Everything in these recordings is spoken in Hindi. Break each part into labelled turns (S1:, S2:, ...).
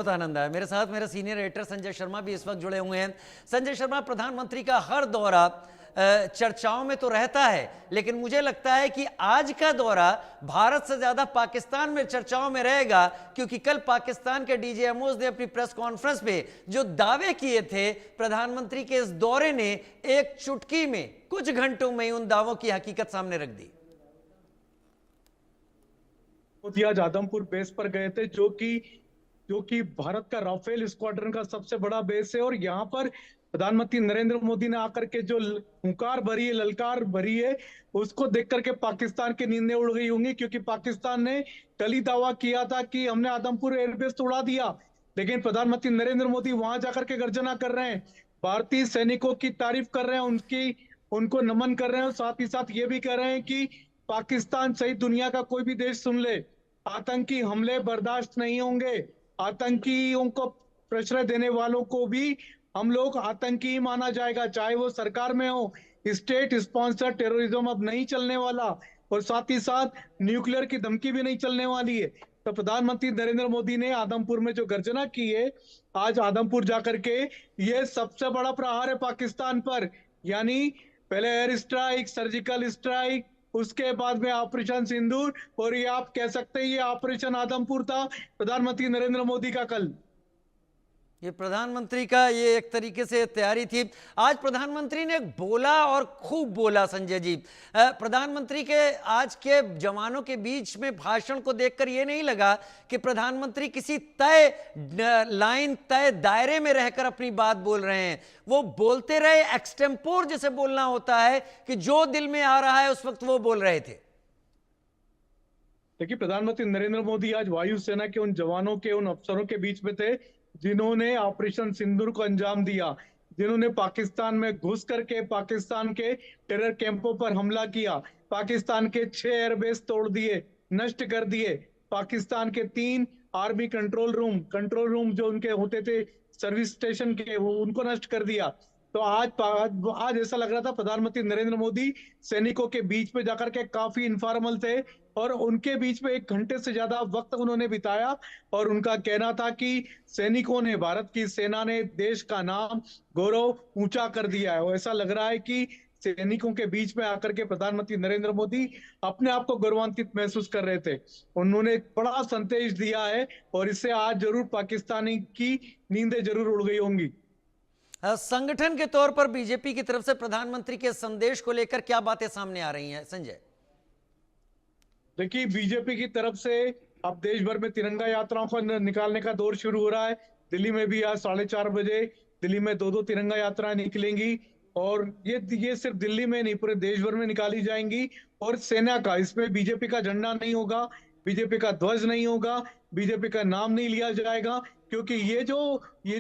S1: बहुत आनंद आया। मेरे साथ मेरे सीनियर एडिटर संजय शर्मा भी इस वक्त जुड़े हुए हैं। संजय शर्मा, प्रधानमंत्री का हर दौरा चर्चाओं में तो रहता है, लेकिन मुझे लगता है कि आज का दौरा भारत से ज्यादा पाकिस्तान में चर्चाओं में रहेगा, क्योंकि कल पाकिस्तान के डीजीएमओज ने अपनी प्रेस कॉन्फ्रेंस में जो दावे किए थे, प्रधानमंत्री के इस दौरे ने एक चुटकी में कुछ घंटों में उन दावों की हकीकत सामने रख दी।
S2: मोदी आज आदमपुर बेस पर गए थे, जो कि भारत का राफेल स्क्वाड्रन का सबसे बड़ा बेस है। और यहाँ पर प्रधानमंत्री नरेंद्र मोदी ने आकर के जो हुंकार भरी है, ललकार भरी है, उसको देख करके पाकिस्तान की नींदें उड़ गई होंगी। क्योंकि पाकिस्तान ने कल ही दावा किया था कि हमने आदमपुर एयरबेस तो उड़ा दिया, लेकिन प्रधानमंत्री नरेंद्र मोदी वहां जाकर के गर्जना कर रहे हैं, भारतीय सैनिकों की तारीफ कर रहे हैं, उनको नमन कर रहे हैं। और साथ ही साथ ये भी कह रहे हैं कि पाकिस्तान सहित दुनिया का कोई भी देश सुन ले, आतंकी हमले बर्दाश्त नहीं होंगे। आतंकियों को प्रश्रय देने वालों को भी हम लोग आतंकी माना जाएगा, चाहे वो सरकार में हो। स्टेट स्पॉन्सर टेररिज्म अब नहीं चलने वाला, और साथ ही साथ न्यूक्लियर की धमकी भी नहीं चलने वाली है। तो प्रधानमंत्री नरेंद्र मोदी ने आदमपुर में जो गर्जना की है, आज आदमपुर जाकर के, ये सबसे बड़ा प्रहार है पाकिस्तान पर। यानी पहले एयर स्ट्राइक, सर्जिकल स्ट्राइक, उसके बाद में ऑपरेशन सिंदूर, और ये आप कह सकते हैं ये ऑपरेशन आदमपुर था प्रधानमंत्री नरेंद्र मोदी का कल।
S1: ये प्रधानमंत्री का ये एक तरीके से तैयारी थी। आज प्रधानमंत्री ने बोला और खूब बोला। संजय जी, प्रधानमंत्री के आज के जवानों के बीच में भाषण को देखकर ये नहीं लगा कि प्रधानमंत्री किसी तय लाइन, तय दायरे में रहकर अपनी बात बोल रहे हैं। वो बोलते रहे, एक्सटेम्पोर जैसे बोलना होता है कि जो दिल में आ रहा है उस वक्त वो बोल रहे थे।
S2: देखिए, प्रधानमंत्री नरेंद्र मोदी आज वायुसेना के उन जवानों के, उन अफसरों के बीच में थे जिन्होंने ऑपरेशन सिंदूर को अंजाम दिया, जिन्होंने पाकिस्तान में घुस करके पाकिस्तान के टेरर कैंपों पर हमला किया, पाकिस्तान के 6 एयरबेस तोड़ दिए, नष्ट कर दिए, पाकिस्तान के 3 आर्मी कंट्रोल रूम जो उनके होते थे सर्विस स्टेशन के, वो उनको नष्ट कर दिया। तो आज ऐसा लग रहा था प्रधानमंत्री नरेंद्र मोदी सैनिकों के बीच में जाकर के काफी इनफॉर्मल थे, और उनके बीच में 1 घंटे से ज्यादा वक्त उन्होंने बिताया। और उनका कहना था कि सैनिकों ने, भारत की सेना ने देश का नाम, गौरव ऊंचा कर दिया है। और ऐसा लग रहा है कि सैनिकों के बीच में आकर के प्रधानमंत्री नरेंद्र मोदी अपने आप को गौरवान्वित महसूस कर रहे थे। उन्होंने एक बड़ा संदेश दिया है, और इससे आज जरूर पाकिस्तानी की नींदें जरूर उड़ गई होंगी।
S1: संगठन के तौर पर बीजेपी की तरफ से प्रधानमंत्री के संदेश को लेकर क्या बातें सामने आ रही हैं संजय?
S2: देखिए, बीजेपी की तरफ से अब देश भर में तिरंगा यात्राओं को निकालने का दौर शुरू हो रहा है। दिल्ली में भी आज 4:30 बजे दिल्ली में 2-2 तिरंगा यात्राएं निकलेंगी, और ये सिर्फ दिल्ली में नहीं, पूरे देश भर में निकाली जाएंगी। और सेना का, इसमें बीजेपी का झंडा नहीं होगा, बीजेपी का ध्वज नहीं होगा, बीजेपी का नाम नहीं लिया जाएगा। क्योंकि ये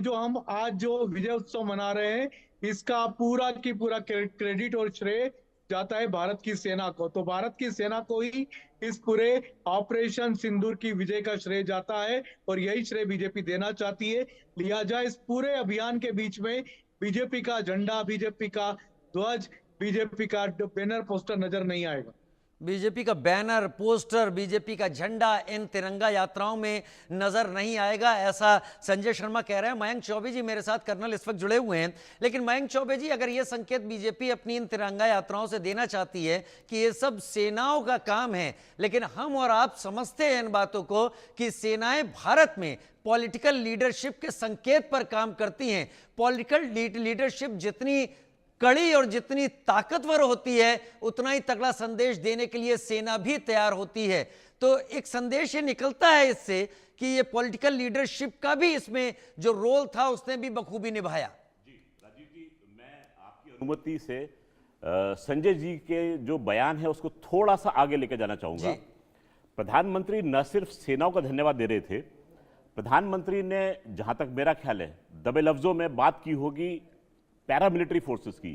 S2: जो हम आज जो विजय उत्सव मना रहे हैं, इसका पूरा की पूरा क्रेडिट और श्रेय जाता है भारत की सेना को। तो भारत की सेना को ही इस पूरे ऑपरेशन सिंदूर की विजय का श्रेय जाता है, और यही श्रेय बीजेपी देना चाहती है। लिहाजा इस पूरे अभियान के बीच में बीजेपी का झंडा, बीजेपी का ध्वज, बीजेपी का बैनर, पोस्टर नजर नहीं आएगा।
S1: बीजेपी का बैनर, पोस्टर, बीजेपी का झंडा इन तिरंगा यात्राओं में नजर नहीं आएगा, ऐसा संजय शर्मा कह रहे हैं। मयंक चौबे जी मेरे साथ कर्नल इस वक्त जुड़े हुए हैं। लेकिन मयंक चौबे जी, अगर ये संकेत बीजेपी अपनी इन तिरंगा यात्राओं से देना चाहती है कि ये सब सेनाओं का काम है, लेकिन हम और आप समझते हैं इन बातों को कि सेनाएं भारत में पॉलिटिकल लीडरशिप के संकेत पर काम करती हैं। पॉलिटिकल लीडरशिप जितनी कड़ी और जितनी ताकतवर होती है, उतना ही तगड़ा संदेश देने के लिए सेना भी तैयार होती है। तो एक संदेश ये निकलता है इससे कि ये पॉलिटिकल लीडरशिप का भी इसमें जो रोल था उसने भी बखूबी निभाया।
S3: जी राजीव जी, मैं आपकी अनुमति से संजय जी के जो बयान है उसको थोड़ा सा आगे लेकर जाना चाहूंगा। प्रधानमंत्री न सिर्फ सेनाओं का धन्यवाद दे रहे थे, प्रधानमंत्री ने, जहां तक मेरा ख्याल है, दबे लफ्जों में बात की होगी पैरामिलिट्री फोर्सेस की,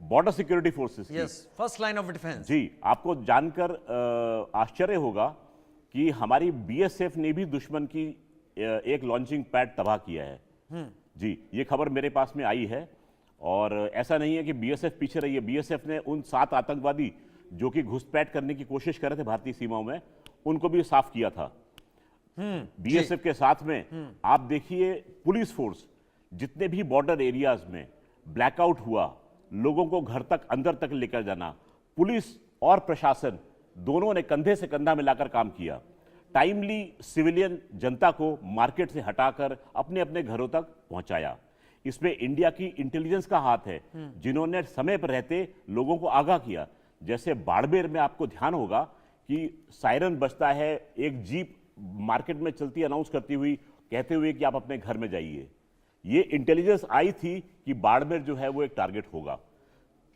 S3: बॉर्डर सिक्योरिटी फोर्सेस की,
S1: फर्स्ट लाइन ऑफ डिफेंस।
S3: जी, आपको जानकर आश्चर्य होगा कि हमारी बीएसएफ ने भी दुश्मन की एक लॉन्चिंग पैड तबाह किया है। जी, ये खबर मेरे पास में आई है, और ऐसा नहीं है कि बीएसएफ पीछे रही है। बीएसएफ ने उन 7 आतंकवादी जो कि घुसपैठ करने की कोशिश कर रहे थे भारतीय सीमाओं में, उनको भी साफ किया था। बीएसएफ के साथ में आप देखिए पुलिस फोर्स, जितने भी बॉर्डर एरियाज में ब्लैकआउट हुआ, लोगों को घर तक अंदर तक लेकर जाना, पुलिस और प्रशासन दोनों ने कंधे से कंधा मिलाकर काम किया। टाइमली सिविलियन जनता को मार्केट से हटाकर अपने अपने घरों तक पहुंचाया। इसमें इंडिया की इंटेलिजेंस का हाथ है, जिन्होंने समय पर रहते लोगों को आगाह किया। जैसे बाड़मेर में आपको ध्यान होगा कि सायरन बजता है, एक जीप मार्केट में चलती अनाउंस करती हुई कहते हुए कि आप अपने घर में जाइए। ये इंटेलिजेंस आई थी कि बाड़मेर जो है वो एक टारगेट होगा।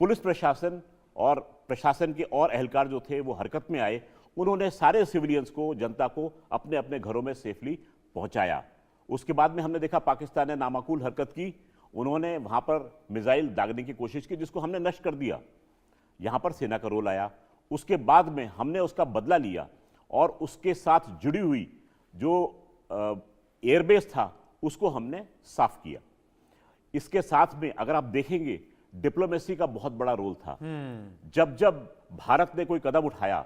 S3: पुलिस प्रशासन और प्रशासन के और एहलकार जो थे वो हरकत में आए, उन्होंने सारे सिविलियंस को, जनता को अपने अपने घरों में सेफली पहुंचाया। उसके बाद में हमने देखा पाकिस्तान ने नामाकूल हरकत की, उन्होंने वहां पर मिसाइल दागने की कोशिश की, जिसको हमने नष्ट कर दिया। यहां पर सेना का रोल आया। उसके बाद में हमने उसका बदला लिया और उसके साथ जुड़ी हुई जो एयरबेस था उसको हमने साफ किया। इसके साथ में अगर आप देखेंगे डिप्लोमेसी का बहुत बड़ा रोल था। जब जब भारत ने कोई कदम उठाया,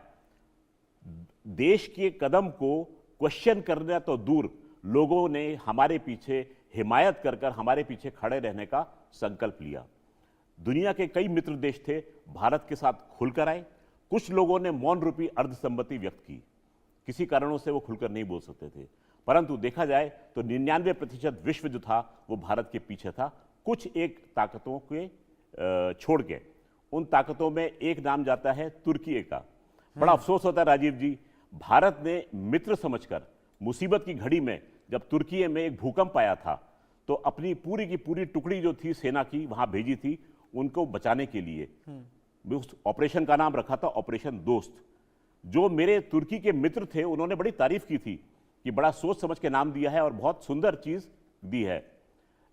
S3: देश के कदम को क्वेश्चन करना तो दूर, लोगों ने हमारे पीछे हिमायत कर कर हमारे पीछे खड़े रहने का संकल्प लिया। दुनिया के कई मित्र देश थे, भारत के साथ खुलकर आए। कुछ लोगों ने मौन रूपी अर्धसम्मति व्यक्त की, किसी कारणों से वो खुलकर नहीं बोल सकते थे, परंतु देखा जाए तो 99% विश्व जो था वो भारत के पीछे था। कुछ एक ताकतों के छोड़ के, उन ताकतों में एक नाम जाता है तुर्की का। बड़ा अफसोस होता है राजीव जी, भारत ने मित्र समझकर मुसीबत की घड़ी में जब तुर्की में एक भूकंप आया था तो अपनी पूरी की पूरी टुकड़ी जो थी सेना की वहां भेजी थी उनको बचाने के लिए। उस ऑपरेशन का नाम रखा था ऑपरेशन दोस्त। जो मेरे तुर्की के मित्र थे उन्होंने बड़ी तारीफ की थी कि बड़ा सोच समझ के नाम दिया है और बहुत सुंदर चीज दी है,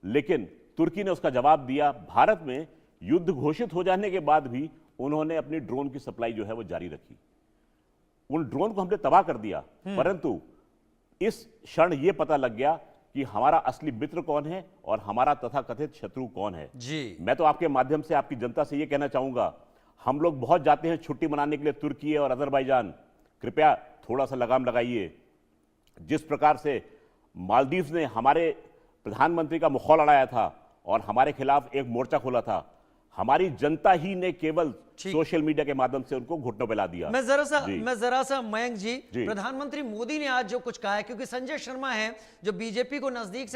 S3: लेकिन तुर्की ने उसका जवाब दिया। भारत में युद्ध घोषित हो जाने के बाद भी उन्होंने अपनी ड्रोन की सप्लाई जो है वो जारी रखी। उन ड्रोन को हमने तबाह कर दिया, परंतु इस क्षण यह पता लग गया कि हमारा असली मित्र कौन है और हमारा तथाकथित शत्रु कौन है।
S1: जी
S3: मैं तो आपके माध्यम से आपकी जनता से यह कहना चाहूंगा, हम लोग बहुत जाते हैं छुट्टी मनाने के लिए तुर्की और अजरबैजान, कृपया थोड़ा सा लगाम लगाइए। जिस प्रकार से मालदीव्स ने हमारे प्रधानमंत्री का मुखौल अड़ाया था और हमारे खिलाफ एक मोर्चा खोला था, हमारी जनता ही ने केवल सोशल मीडिया के माध्यम से उनको घुटनों पे ला दिया।
S1: मैं जरा सा मयंक जी, प्रधानमंत्री मोदी ने आज जो कुछ कहा है, क्योंकि संजय शर्मा है जो बीजेपी को नजदीक से